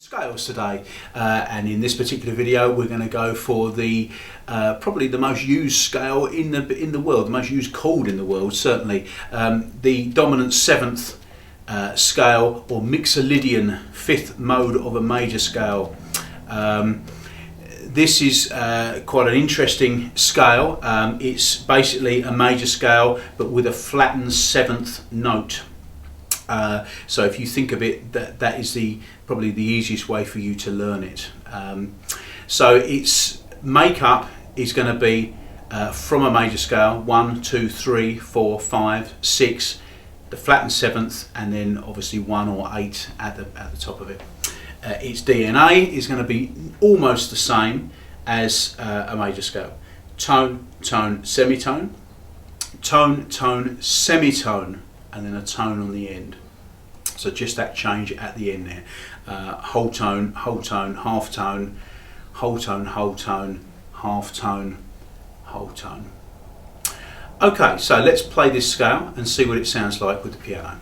Scales today, and in this particular video we're going to go for the probably the most used scale in the world, the most used chord in the world, certainly the dominant seventh scale, or Mixolydian, fifth mode of a major scale. This is quite an interesting scale. It's basically a major scale but with a flattened seventh note. So if you think of it, that is probably the easiest way for you to learn it. So its makeup is going to be from a major scale: 1, 2, 3, 4, 5, 6, the flattened seventh, and then obviously 1 or 8 at the top of it. Its DNA is going to be almost the same as a major scale: tone, tone, semitone, tone, tone, semitone, and then a tone on the end. So just that change at the end there. Whole tone, half tone, whole tone, half tone, whole tone. Okay, so let's play this scale and see what it sounds like with the piano.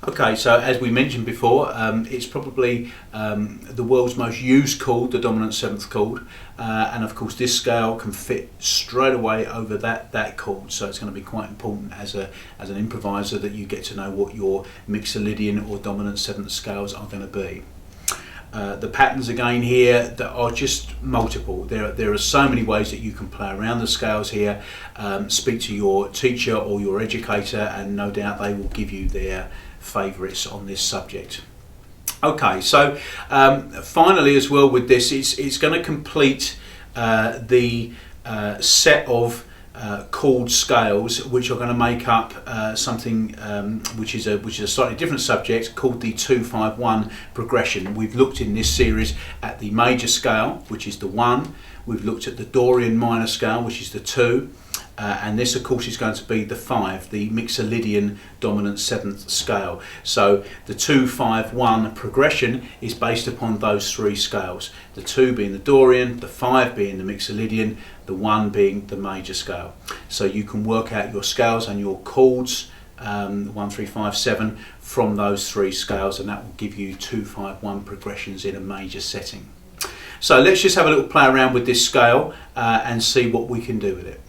Okay, so as we mentioned before, it's probably the world's most used chord, the dominant seventh chord, and of course this scale can fit straight away over that chord, so it's going to be quite important as an improviser that you get to know what your Mixolydian or dominant seventh scales are going to be. The patterns again here that are just multiple. There are so many ways that you can play around the scales here. Speak to your teacher or your educator and no doubt they will give you their favourites on this subject. Okay, so finally as well with this, it's going to complete the set of chord scales which are going to make up something which is a slightly different subject called the 2-5-1 progression. We've looked in this series at the major scale, which is the 1. We've looked at the Dorian minor scale, which is the 2. And this of course is going to be the 5, the Mixolydian dominant seventh scale. So the 2-5-1 progression is based upon those 3 scales, the 2 being the Dorian, the 5 being the Mixolydian, the 1 being the major scale. So you can work out your scales and your chords 1, 3, 5, 7 from those 3 scales, and that will give you 2-5-1 progressions in a major setting. So let's just have a little play around with this scale and see what we can do with it.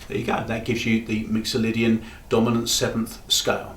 There you go, that gives you the Mixolydian dominant seventh scale.